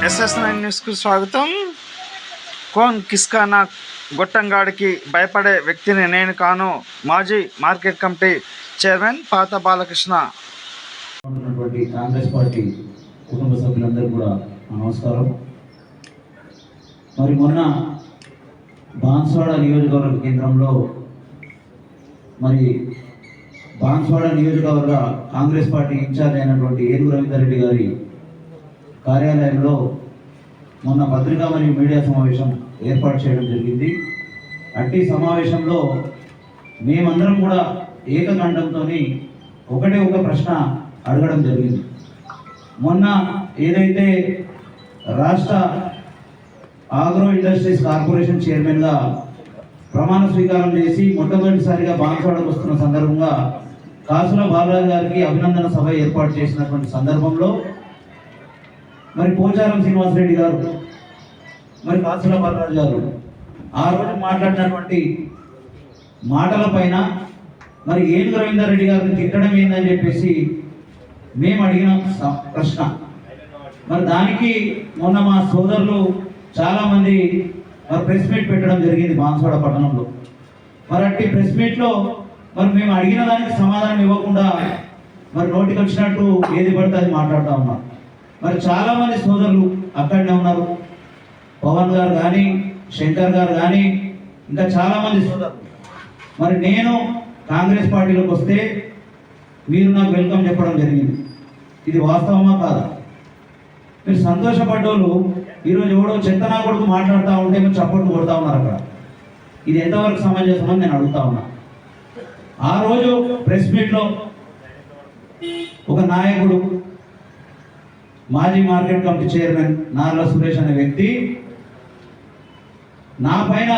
SS9 న్యూస్కు స్వాగతం. Cone కిస్కా నా గొట్టంగాడికి భయపడే వ్యక్తిని నేను కాను. మాజీ మార్కెట్ కమిటీ చైర్మన్ పాత బాలకృష్ణ. కాంగ్రెస్ పార్టీ కుటుంబ సభ్యులందరూ కూడా నమస్కారం. మరి మొన్న బాన్స్వాడ నియోజకవర్గ కేంద్రంలో బాన్స్వాడ నియోజకవర్గ కాంగ్రెస్ పార్టీ ఇన్ఛార్జ్ అయినటువంటి ఏనుగు రవీందర్ రెడ్డి గారి కార్యాలయంలో మొన్న పత్రికా మరియు మీడియా సమావేశం ఏర్పాటు చేయడం జరిగింది. అట్టి సమావేశంలో మేమందరం కూడా ఏకకంఠంతో ఒకటే ఒక ప్రశ్న అడగడం జరిగింది. మొన్న ఏదైతే రాష్ట్ర ఆగ్రో ఇండస్ట్రీస్ కార్పొరేషన్ చైర్మన్గా ప్రమాణ స్వీకారం చేసి మొట్టమొదటిసారిగా బాన్స్వాడకు వస్తున్న సందర్భంగా కాసుల బాలరాజు గారికి అభినందన సభ ఏర్పాటు చేసినటువంటి సందర్భంలో పోచారం శ్రీనివాసరెడ్డి గారు కాసుల బాలరాజు గారు ఆ రోజు మాట్లాడినటువంటి మాటల పైన ఏనుగు రవీందర్ రెడ్డి గారిని తిట్టడం ఏందని చెప్పేసి మేము అడిగిన ప్రశ్న. దానికి మొన్న మా సోదరులు చాలామంది ప్రెస్ మీట్ పెట్టడం జరిగింది బాన్స్వాడ పట్టణంలో. అట్టి ప్రెస్ మీట్లో మేము అడిగిన దానికి సమాధానం ఇవ్వకుండా నోటికి వచ్చినట్టు ఏది పడితే అది మాట్లాడుతూ ఉన్నారు. చాలామంది సోదరులు అక్కడనే ఉన్నారు. పవన్ గారు కానీ, శంకర్ గారు కానీ, ఇంకా చాలామంది సోదరులు. నేను కాంగ్రెస్ పార్టీలోకి వస్తే మీరు నాకు వెల్కమ్ చెప్పడం జరిగింది. ఇది వాస్తవమా కాదా? మీరు సంతోషపడ్డోళ్ళు ఈరోజు ఎవడో చెత్తనా కొడుకు మాట్లాడుతూ ఉంటే మీరు చప్పట్లు కొడతా ఉన్నారు. అక్కడ ఇది ఎంతవరకు సమంజసమని నేను అడుగుతా ఉన్నా. ఆ రోజు ప్రెస్ మీట్లో ఒక నాయకుడు, మాజీ market committee chairman Narla Suresh అనే వ్యక్తి నా పైన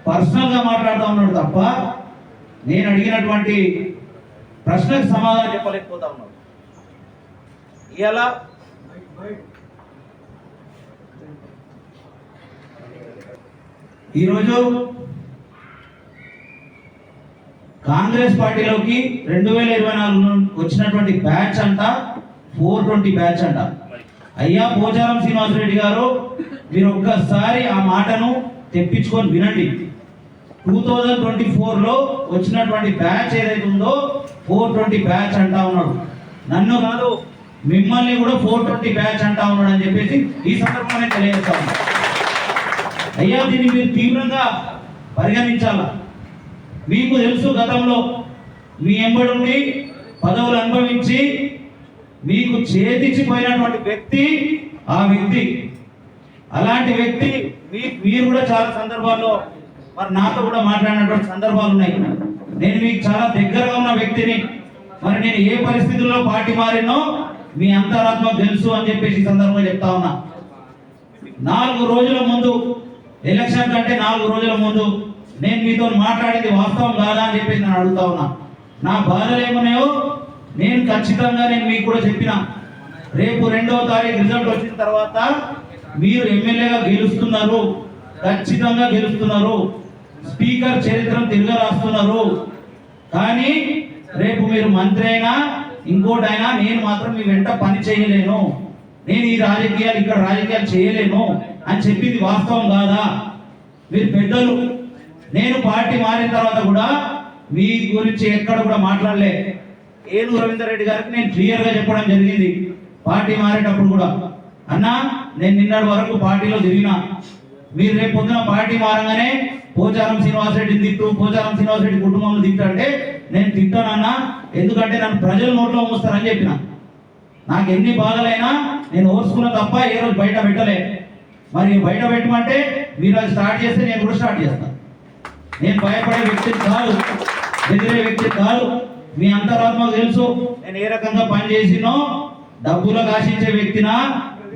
పర్సనల్గా మాట్లాడుతూ ఉన్నాడు తప్ప నేను అడిగినటువంటి ప్రశ్నకు సమాధానం చెప్పలేకపోతా ఉన్నాడు. ఇలా ఈరోజు కాంగ్రెస్ పార్టీలోకి 2024 వచ్చినటువంటి బ్యాచ్ అంట 420 బ్యాచ్ అంట. అయ్యా పోచారం శ్రీనివాసరెడ్డి గారు, మీరు ఒక్కసారి ఆ మాటను తెప్పించుకొని వినండి. 2024లో వచ్చినటువంటి బ్యాచ్ ఏదైతే ఉందో 420 బ్యాచ్ అంటా ఉన్నాడు. నన్ను కాదు, మిమ్మల్ని కూడా 420 బ్యాచ్ అంటా ఉన్నాడు అని చెప్పేసి ఈ సందర్భంగా తెలియజేస్తా ఉన్నాను. అయ్యా, దీన్ని మీరు తీవ్రంగా పరిగణించాల. మీకు తెలుసు, గతంలో మీ ఎంబడి పదవులు అనుభవించి మీకు చేతిచ్చిపోయినటువంటి వ్యక్తి ఆ వ్యక్తి. అలాంటి వ్యక్తి మీరు కూడా చాలా సందర్భాల్లో నాతో కూడా మాట్లాడినటువంటి సందర్భాలు ఉన్నాయి. నేను మీకు చాలా దగ్గరగా ఉన్న వ్యక్తిని. నేను ఏ పరిస్థితుల్లో పార్టీ మారినో మీ అంతరాత్మ తెలుసు అని చెప్పేసి ఈ సందర్భంగా చెప్తా ఉన్నా. 4 రోజుల ముందు, ఎలక్షన్ కంటే 4 రోజుల ముందు నేను మీతో మాట్లాడింది వాస్తవం కాదా అని చెప్పేసి నేను అడుగుతా ఉన్నా. నా బాధలు ఏమన్నాయో నేను ఖచ్చితంగా మీకు కూడా చెప్పిన. రేపు 2వ తారీఖు రిజల్ట్ వచ్చిన తర్వాత మీరు ఎమ్మెల్యేగా గెలుస్తున్నారు, ఖచ్చితంగా గెలుస్తున్నారు. స్పీకర్ చరిత్రను తిరిగి రాస్తున్నారు. కానీ రేపు మీరు మంత్రి అయినా ఇంకోటైనా నేను మాత్రం మీ వెంట పని చేయలేను. నేను ఈ రాజకీయాలు ఇక్కడ రాజకీయాలు చేయలేను అని చెప్పింది వాస్తవం కాదా? మీరు పెద్దలు. నేను పార్టీ మారిన తర్వాత కూడా మీ గురించి ఎక్కడ కూడా మాట్లాడలే. ఏనుగు రవీందర్ రెడ్డి గారికి నేను క్లియర్గా చెప్పడం జరిగింది. పార్టీ మారేటప్పుడు కూడా, అన్నా నేను నిన్నటి వరకు పార్టీలో తిరిగినా, మీరు రేపు పొద్దున పార్టీ మారంగానే పోచారం శ్రీనివాసరెడ్డిని తిట్టు, పోచారం శ్రీనివాసరెడ్డి కుటుంబంలో తిట్టంటే నేను తిట్టానన్నా, ఎందుకంటే నన్ను ప్రజలు నోట్లో మూస్తారని చెప్పిన. నాకు ఎన్ని బాధలైనా నేను ఓర్చుకున్న తప్ప ఏ రోజు బయట పెట్టలే. బయట పెట్టమంటే మీరు అది స్టార్ట్ చేస్తే నేను కూడా స్టార్ట్ చేస్తాను. నేను భయపడే వ్యక్తిని కాదు, బెదిరే వ్యక్తి కాదు. మీ అంతరాత్మకు తెలుసు నేను ఏ రకంగా పనిచేసినో. డబ్బులకు ఆశించే వ్యక్తినా,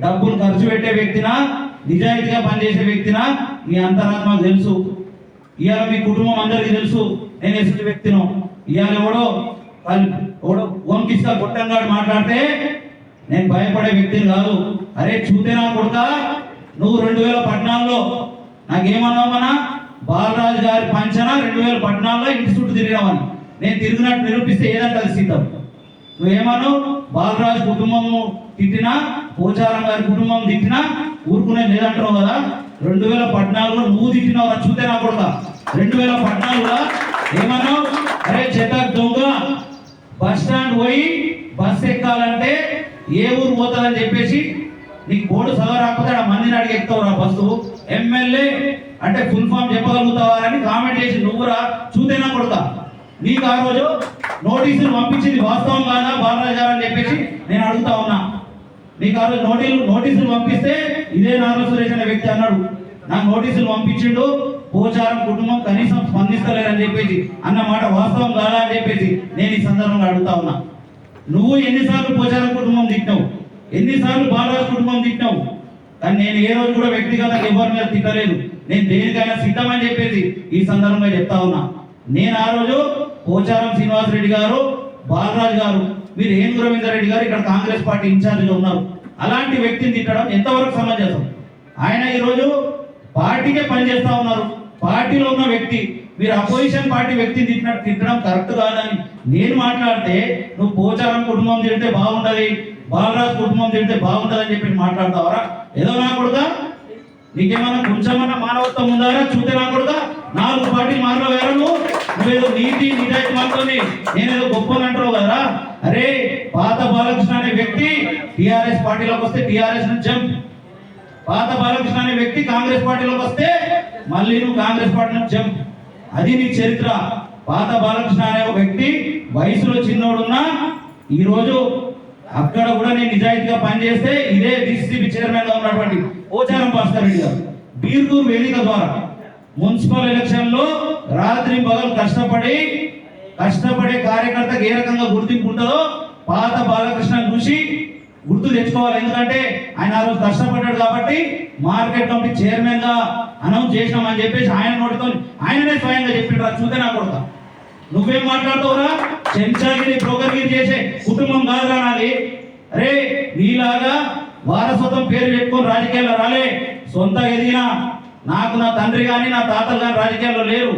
డబ్బులు ఖర్చు పెట్టే వ్యక్తినా, నిజాయితీగా పనిచేసే వ్యక్తినా మీ అంతరాత్మకు తెలుసు. ఇవాళ మీ కుటుంబం అందరికీ తెలుసు నేను ఎటువంటి వ్యక్తినో. ఇవాళ ఎవడో ఓంకిస్తా గొట్టంగాడు మాట్లాడితే నేను భయపడే వ్యక్తిని కాదు. అరే చూతేనా కొడుకా, నువ్వు 2014లో నాకేమన్నావన్నా, బాలరాజు గారి పంచన 2014లో ఇంటి చుట్టూ తిరిగినామని. నేను తిరిగినట్టు నిరూపిస్తే ఏదంటే అది సిద్ధం. నువ్వేమను బాలరాజు కుటుంబము తిట్టినా పోచారం గారి కుటుంబం తిట్టినా ఊరుకునే లేదంటున్నావు కదా. 2014లో నువ్వు తిట్టినావు చూస్తే నా కొడుక. 2014లో ఏమన్నావు? అరే చెత్త దొంగ, బస్ స్టాండ్ పోయి బస్ ఎక్కాలంటే ఏ ఊరు పోతుందని చెప్పేసి నీకు బోర్డు చదవ రాకపోతే ఆ మందిని అడిగి ఎక్కుతావు రా బస్సు. ఎమ్మెల్యే అంటే ఫుల్ ఫామ్ చెప్పగలుగుతావా అని కామెంట్ చేసి నువ్వురా చూతేనా కొడుక. నీకు ఆ రోజు నోటీసులు పంపించింది వాస్తవం కాదా బాలరాజు గారు అని చెప్పేసి నేను అడుగుతా ఉన్నా. నీకు ఆ రోజు నోటీసులు పంపిస్తే ఇదే నారా సురేష్ అనే వ్యక్తి అన్నాడు నాకు నోటీసులు పంపించిండు, పోచారం కుటుంబం కనీసం స్పందిస్తలేరని చెప్పేసి అన్న మాట వాస్తవం కాదా అని చెప్పేసి నేను ఈ సందర్భంగా అడుగుతా ఉన్నా. నువ్వు ఎన్నిసార్లు పోచారం కుటుంబం తిట్టినావు, ఎన్నిసార్లు బాలరాజు కుటుంబం తిట్టినావు, కానీ నేను ఏ రోజు కూడా వ్యక్తిగతంగా ఎవరి మీద తిట్టలేదు. నేను దేనికైనా సిద్ధమని చెప్పేసి ఈ సందర్భంగా చెప్తా ఉన్నా. నేను ఆ రోజు పోచారం శ్రీనివాసరెడ్డి గారు, బాలరాజు గారు, మీరు ఏనుగు రవీందర్ రెడ్డి గారు ఇక్కడ కాంగ్రెస్ పార్టీ ఇన్ఛార్జిగా ఉన్నారు. అలాంటి వ్యక్తిని తిట్టడం ఎంతవరకు సమంజసం? ఆయన ఈరోజు పార్టీకే పనిచేస్తా ఉన్నారు. పార్టీలో ఉన్న వ్యక్తి మీరు అపోజిషన్ పార్టీ వ్యక్తిని తిట్టడం కరెక్ట్ కాదని నేను మాట్లాడితే నువ్వు పోచారం కుటుంబం తిడితే బాగుంటది, బాలరాజు కుటుంబం తిడితే బాగుంటది అని చెప్పి మాట్లాడతావరా? ఏదో నా కొడుకా నీకేమన్నా కొంచెమన్నా మానవత్వం ఉందారా? చూస్తే నా కొడుకా 4 పార్టీలు మారలో వేరే నువ్వేదో నీతి నిజాయితీ మాత్రమే నేనేదో గొప్పని అంటావు కదా. అరే పాత బాలకృష్ణ అనే వ్యక్తి టిఆర్ఎస్ పార్టీలోకి వస్తే టిఆర్ఎస్ నుంచి జంప్, పాత బాలకృష్ణ అనే వ్యక్తి కాంగ్రెస్ పార్టీలోకి వస్తే మళ్ళీ నువ్వు కాంగ్రెస్ పార్టీ నుంచి జంప్. అది నీ చరిత్ర. పాత బాలకృష్ణ అనే వ్యక్తి వయసులో చిన్నోడున్నా ఈరోజు అక్కడ కూడా నేను నిజాయితీగా పనిచేస్తే ఇదే డిసిసిబి చైర్మన్ గా ఉన్నటువంటి పోచారం భాస్కర్ రెడ్డి గారు బీర్గూర్ వేదిక ద్వారా మున్సిపల్ ఎలక్షన్ లో రాత్రి పగలు కష్టపడే కార్యకర్తకు ఏ రకంగా గుర్తింపు ఉంటుందో పాత బాలకృష్ణ చూసి గుర్తు తెచ్చుకోవాలి. ఎందుకంటే ఆయన ఆ రోజు కష్టపడ్డాడు కాబట్టి మార్కెట్ కమిటీ చైర్మన్ గా అనౌన్స్ చేసినామని చెప్పేసి ఆయన నోటితో ఆయననే స్వయంగా చెప్పిండ్రా. చూస్తే నా కొడుక నువ్వేం మాట్లాడుతావురా? చెంచాగిరి బ్రోకర్గిరి చేసే కుటుంబం కాదురా నాది. అరే నీలాగా వారసత్వం పేరు చెప్పుకొని రాజకీయాల్లో రాలే. సొంతగా ఎదిగినా నాకు నా తండ్రి కానీ నా తాతలు కానీ రాజకీయాల్లో లేరు.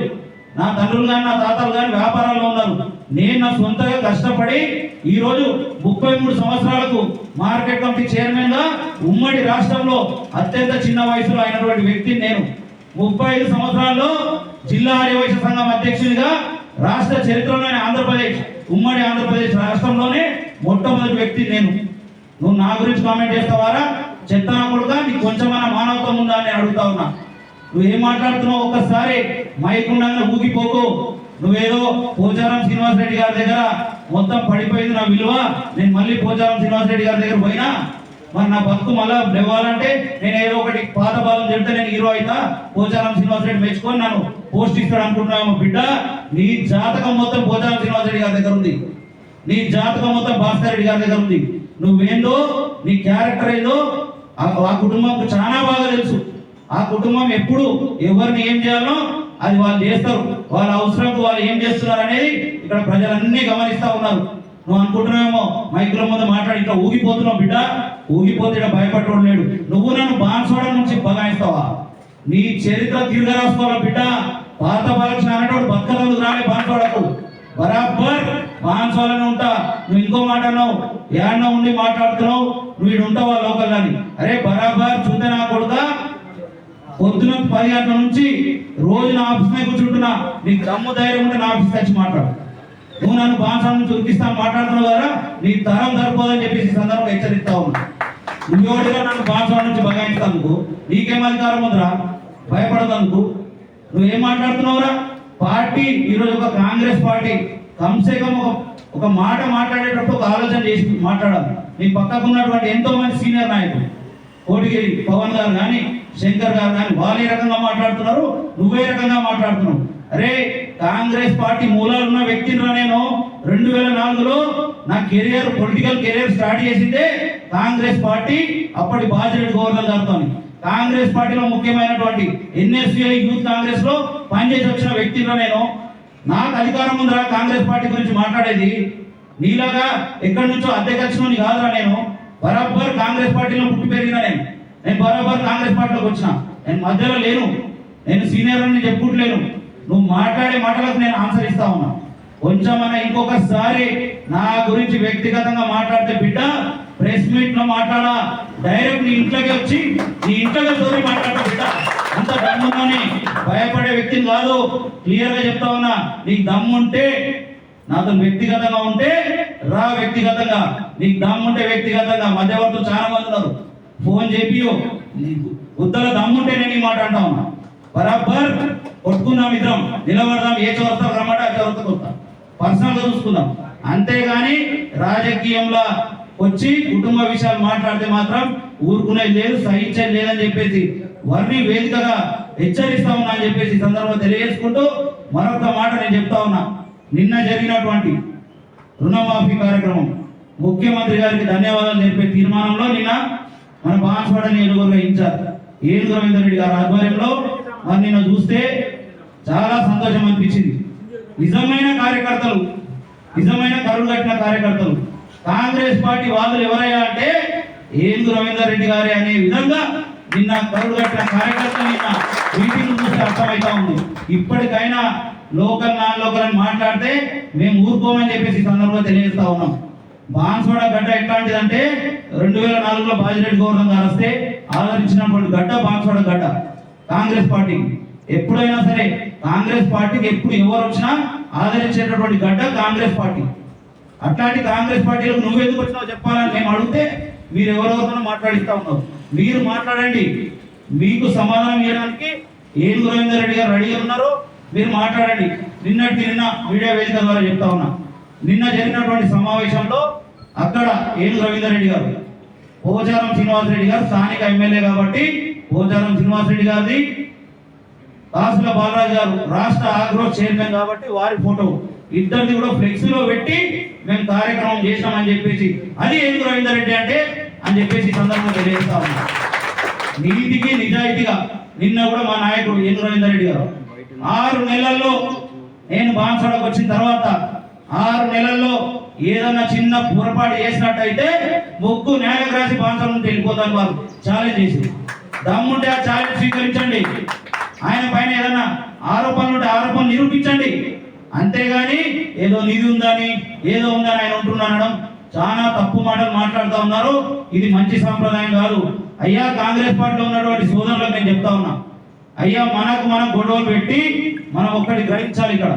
నా తండ్రులు కానీ నా తాతలు కానీ వ్యాపారాల్లో ఉన్నారు. నేను నా సొంతగా కష్టపడి ఈరోజు 33 సంవత్సరాలకు మార్కెట్ కమిటీ చైర్మన్ గా ఉమ్మడి రాష్ట్రంలో అత్యంత చిన్న వయసులో అయినటువంటి వ్యక్తిని నేను. 35 సంవత్సరాల్లో జిల్లా ఆర్యవైశ్య సంఘం అధ్యక్షునిగా రాష్ట్ర చరిత్రలోనే ఉమ్మడి ఆంధ్రప్రదేశ్ రాష్ట్రంలోనే మొట్టమొదటి వ్యక్తి నేను. నువ్వు నా గురించి కామెంట్ చేస్తావారా? చెత్తనా కొడుకా నీకు కొంచెమన్నా మానవత్వం ఉందా అని అడుగుతా ఉన్నా. నువ్వేం మాట్లాడుతున్నావు? ఒక్కసారి మైక్ ఉండగా ఊగిపోకు. నువ్వేదో పోచారం శ్రీనివాసరెడ్డి గారి దగ్గర మొత్తం పడిపోయింది నా విలువ, నేను మళ్ళీ పోచారం శ్రీనివాసరెడ్డి గారి దగ్గర పోయినా మరి నా బతుకు మళ్ళా లేవాలంటే నేను ఏదో ఒకటి పాత బాలం చెప్తే నేను హీరో అవుతా, పోచారం శ్రీనివాసరెడ్డి మెచ్చుకొని నన్ను పోస్ట్ ఇస్తాడు అనుకుంటున్నావు బిడ్డ. నీ జాతకం మొత్తం పోచారం శ్రీనివాసరెడ్డి గారి దగ్గర ఉంది, నీ జాతకం మొత్తం భాస్కర్ రెడ్డి గారి దగ్గర ఉంది. నువ్వేందో నీ క్యారెక్టర్ ఏదో ఆ కుటుంబంకు చాలా బాగా తెలుసు. ఆ కుటుంబం ఎప్పుడు ఎవరిని ఏం చేయాలో అది వాళ్ళు చేస్తారు. వాళ్ళ అవసరంకు వాళ్ళు ఏం చేస్తున్నారు అనేది ఇక్కడ ప్రజలన్నీ గమనిస్తా ఉన్నారు. నువ్వు అనుకుంటున్నావేమో మైకుల ముందు మాట్లాడి ఇట్లా ఊగిపోతున్నావు బిడ్డ. ఊగిపోతే ఇక్కడ భయపడటం లేడు. నువ్వు నన్ను బాన్సోడ నుంచి బగాయిస్తావా? నీ చరిత్ర తిరిగి రాసుకోవాలి బిడ్డ. పాత బాలకృష్ణ అనేటోడు బతకలందుకు రాలే బాన్సోడకు. బరాబర్ బాన్సోడనే ఉంటా. నువ్వు ఇంకో మాట అన్నావు, ఏడన్నా ఉండి మాట్లాడుతున్నావు, నువ్వు ఇటు ఉంటావా లోకల్ అని. అరే బరాబర్ చూస్తే నా కొడుక పొద్దున 10 గంటల నుంచి రోజు నా ఆఫీస్ మీద కూర్చుంటున్నా. నీకు దమ్ము ధైర్యం ఉంటే నా ఆఫీస్కి వచ్చి మాట్లాడు. నువ్వు నన్ను బాన్సోడ నుంచి ఉరికిస్తా మాట్లాడుతున్నావు కదా, నీ తరం సరిపోదని చెప్పేసి సందర్భంగా హెచ్చరిస్తా ఉన్నా. నువ్వెవడిగా నన్ను బాన్సోడ నుంచి బగాయిస్తానుకో నీకేం అధికారం ఉందిరా? భయపడదందుకు నువ్వేం మాట్లాడుతున్నావురా? పార్టీ ఈరోజు ఒక కాంగ్రెస్ పార్టీ కమ్సే కమ్ ఒక మాట మాట్లాడేటప్పుడు ఒక ఆలోచన చేసి మాట్లాడాలి. నీ పక్కకు ఉన్నటువంటి ఎంతో మంది సీనియర్ నాయకులు కోటిగిరి పవన్ గారు కానీ శంకర్ గారు కానీ వాళ్ళు ఏ రకంగా మాట్లాడుతున్నారు, నువ్వే రకంగా మాట్లాడుతున్నావు. అరే కాంగ్రెస్ పార్టీ మూలాలు ఉన్న వ్యక్తిని నేను 2004లో నా పొలిటికల్ కెరియర్ స్టార్ట్ చేసిందే కాంగ్రెస్ పార్టీ అప్పటి బాజిరెడ్డి గవర్నర్ గారితో. కాంగ్రెస్ పార్టీలో ముఖ్యమైనటువంటి ఎన్ఎస్యుఐ యూత్ కాంగ్రెస్ లో పనిచేసి వచ్చిన వ్యక్తిలో నేను. నాకు అధికారం ఉందిరా కాంగ్రెస్ పార్టీ గురించి మాట్లాడేది. నీలాగా ఎక్కడి నుంచో అద్దెకొచ్చినోని కాదురా నేను. బరాబర్ కాంగ్రెస్ పార్టీలో పుట్టి పెరిగిన నేను బరాబర్ కాంగ్రెస్ పార్టీలోకి వచ్చిన. నేను మధ్యలో లేను, నేను సీనియర్ అని చెప్పుకుంటలేను. నువ్వు మాట్లాడే మాటలకు నేను ఆన్సర్ ఇస్తా ఉన్నా. కొంచెమన్నా ఇంకొకసారి నా గురించి వ్యక్తిగతంగా మాట్లాడితే బిడ్డ ప్రెస్ మీట్ లో మాట్లాడా, డైరెక్ట్ నీ ఇంట్లోకి వచ్చి నీ ఇంట్లోకి తోటి మాట్లాడటం బిడ్డ. అంత దమ్ముందని భయపడే వ్యక్తిని కాదు. క్లియర్ గా చెప్తా ఉన్నా, నీకు దమ్ముంటే నాతో వ్యక్తిగతంగా ఉంటే రా, వ్యక్తిగతంగా నీకు దమ్ముంటే వ్యక్తిగతంగా. మధ్యవర్తులు చాలా మంది ఉన్నారు, ఫోన్ చేపియో, ఉద్దల దమ్ముంటే నేను ఈ మాట అంటా ఉన్నా. బరాబర్ కొట్టుకుందాం, ఇద్దరం నిలబడదాం, ఏ చోరతో రమ్మంటే ఆ చోరతకు వస్తాం, పర్సనల్ గా చూసుకుందాం. అంతేగాని రాజకీయంలో వచ్చి కుటుంబ విషయాలు మాట్లాడితే మాత్రం ఊరుకునేది లేదు, సహించేది లేదని చెప్పేసి వారిని వేదికగా హెచ్చరిస్తా ఉన్నా అని చెప్పేసి సందర్భంగా తెలియజేసుకుంటూ మరొక మాట నేను చెప్తా ఉన్నా. నిన్న జరిగినటువంటి రుణమాఫీ కార్యక్రమం, ముఖ్యమంత్రి గారికి ధన్యవాదాలు తెలిపే తీర్మానంలో నిన్న మన బాన్స్వాడ నియోజకవర్గ ఇన్ఛార్జ్ ఏనుగు రవీందర్ రెడ్డి గారి ఆధ్వర్యంలో మరి నిన్న చూస్తే చాలా సంతోషం అనిపించింది. నిజమైన కార్యకర్తలు, నిజమైన కరువు కట్టిన కార్యకర్తలు కాంగ్రెస్ పార్టీ వాళ్ళు ఎవరయ్యా అంటే ఏనుగు రవీందర్ రెడ్డి గారే అనే విధంగా నిన్న కరువు కట్టిన కార్యకర్తలు నిన్న మీటింగ్ చూస్తే అర్థమవుతా ఉంది. ఇప్పటికైనా లోకల్ నాన్ లోకల్ అని మాట్లాడితే మేము ఊరుకోమని చెప్పేసి సందర్భంగా తెలియజేస్తా ఉన్నాం. బాన్స్వాడ గడ్డ ఎట్లాంటిదంటే 2004లో బాజిరెడ్డి గౌరవం గారు వస్తే ఆదరించినటువంటి గడ్డ బాన్స్వాడ గడ్డ. కాంగ్రెస్ పార్టీ ఎప్పుడైనా సరే కాంగ్రెస్ పార్టీకి ఎప్పుడు ఎవరు వచ్చినా ఆదరించేటటువంటి గడ్డ కాంగ్రెస్ పార్టీ. అట్లాంటి కాంగ్రెస్ పార్టీలకు నువ్వు ఎందుకు వచ్చినావు చెప్పాలని మేము అడిగితే మీరు ఎవరెవరితో మాట్లాడిస్తా ఉన్నారు. మీరు మాట్లాడండి, మీకు సమాధానం ఇవ్వడానికి ఏనుగు రవీందర్ రెడ్డి గారు రెడీగా ఉన్నారు, మీరు మాట్లాడండి. నిన్న మీడియా వేదిక ద్వారా చెప్తా ఉన్నా, నిన్న జరిగినటువంటి సమావేశంలో అక్కడ ఏనుగు రవీందర్ రెడ్డి గారు, పోచారం శ్రీనివాసరెడ్డి గారు స్థానిక ఎమ్మెల్యే కాబట్టి పోచారం శ్రీనివాసరెడ్డి గారిది, కాసుల బాలరాజు గారు రాష్ట్ర ఆగ్రో చైర్మన్ కాబట్టి వారి ఫోటో ఇద్దరిది కూడా ఫ్లెక్సీలో పెట్టి మేము కార్యక్రమం చేసామని చెప్పేసి అది ఏనుగు రవీందర్ రెడ్డి అంటే అని చెప్పేసి సందర్భంగా తెలియజేస్తా ఉన్నా. నీతికి నిజాయితీగా నిన్న కూడా మా నాయకుడు ఏనుగు రవీందర్ రెడ్డి గారు 6 నెలల్లో నేను బాన్స్వాడకు వచ్చిన తర్వాత 6 నెలల్లో ఏదన్నా చిన్న పొరపాటు చేసినట్టయితే ముగ్గు న్యాయం రాసి బాన్స్వాడ నుండి వెళ్ళిపోతాను వాళ్ళు ఛాలెంజ్ చేసి. దమ్ముంటే ఆ ఛాలెంజ్ స్వీకరించండి. ఆయన పైన ఏదన్నా ఆరోపణలు ఉంటే ఆరోపణలు నిరూపించండి. అంతేగాని ఏదో నిధి ఉందని ఏదో ఉందని ఆయన ఉంటున్నానడం చాలా తప్పు మాటలు మాట్లాడుతూ ఉన్నారు. ఇది మంచి సాంప్రదాయం కాదు. అయ్యా కాంగ్రెస్ పార్టీలో ఉన్నటువంటి సోదరులకు నేను చెప్తా ఉన్నా, అయ్యా మనం గొడవలు పెట్టి మనం ఒక్కటి గ్రహించాలి. ఇక్కడ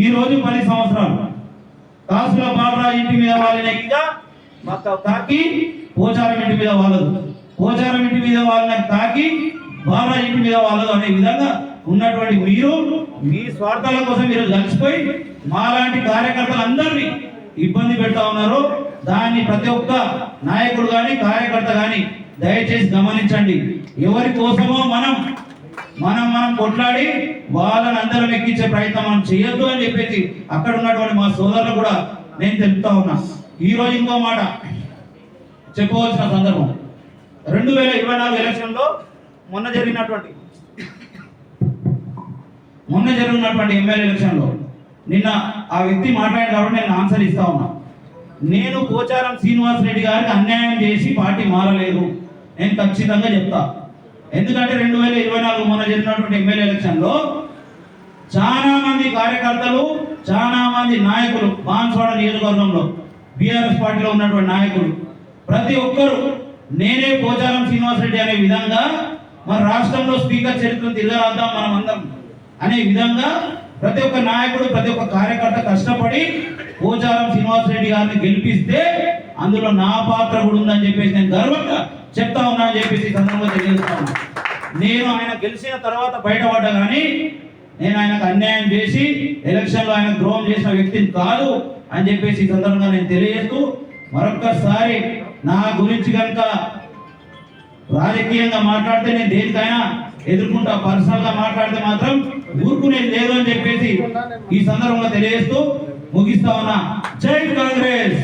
ఈ రోజు 10 సంవత్సరాలు కాసుల బాలరాజు ఇంటి మీద వాళ్ళని ఇంకా తాకి పోచారం ఇంటి మీద వాళ్ళదు, పోచారం ఇంటి మీద వాళ్ళని తాకి బాలరాజు ఇంటి మీద వాళ్ళదు అనే విధంగా ఉన్నటువంటి మీరు మీ స్వార్థాల కోసం మీరు కలిసిపోయి మాలాంటి కార్యకర్తలందరినీ ఇబ్బంది పెడతా ఉన్నారు. దాన్ని ప్రతి ఒక్క నాయకుడు కానీ కార్యకర్త కానీ దయచేసి గమనించండి. ఎవరి కోసమో మనం కొట్లాడి వాళ్ళని అందరం ఎక్కించే ప్రయత్నం మనం చేయొద్దు అని చెప్పేసి అక్కడ ఉన్నటువంటి మా సోదరులు కూడా నేను తెలుపుతా ఉన్నా. ఈ రోజు ఇంకో మాట చెప్పవలసిన సందర్భం, 2024 ఎలక్షన్లో మొన్న జరిగినటువంటి ఎమ్మెల్యే ఎలక్షన్లో నిన్న ఆ వ్యక్తి మాట్లాడాడు కాబట్టి నేను ఆన్సర్ ఇస్తా ఉన్నా. నేను పోచారం శ్రీనివాసరెడ్డి గారికి అన్యాయం చేసి పార్టీ మారలేదు, నేను ఖచ్చితంగా చెప్తా. ఎందుకంటే 2024 మొన్న జరిగినటువంటి ఎమ్మెల్యే ఎలక్షన్లో చాలా మంది కార్యకర్తలు, చాలా మంది నాయకులు బాన్స్వాడ నియోజకవర్గంలో బీఆర్ఎస్ పార్టీలో ఉన్నటువంటి నాయకులు ప్రతి ఒక్కరు నేనే పోచారం శ్రీనివాసరెడ్డి అనే విధంగా మన రాష్ట్రంలో స్పీకర్ చరిత్రను తిరగరాద్దాం మనం అందరం అనే విధంగా ప్రతి ఒక్క నాయకుడు ప్రతి ఒక్క కార్యకర్త కష్టపడి పోచారం శ్రీనివాసరెడ్డి గారిని గెలిపిస్తే అందులో నా పాత్ర కూడా ఉందని చెప్పేసి నేను గర్వంగా చెప్తా ఉన్నా అని చెప్పేసి సందర్భంగా తెలియజేస్తా ఉన్నా. నేను ఆయన గెలిచిన తర్వాత బయటపడ్డా కానీ నేను ఆయనకు అన్యాయం చేసి ఎలక్షన్లో ఆయన ద్రోహం చేసిన వ్యక్తిని కాదు అని చెప్పేసి సందర్భంగా నేను తెలియజేస్తూ మరొక్కసారి నా గురించి కనుక రాజకీయంగా మాట్లాడితే నేను దేనికైనా ఎదుర్కొంటా, పర్సనల్ గా మాట్లాడితే మాత్రం ఊరుకునేది లేదు అని చెప్పేసి ఈ సందర్భంగా తెలియజేస్తూ ముగిస్తా ఉన్నా. జై కాంగ్రెస్.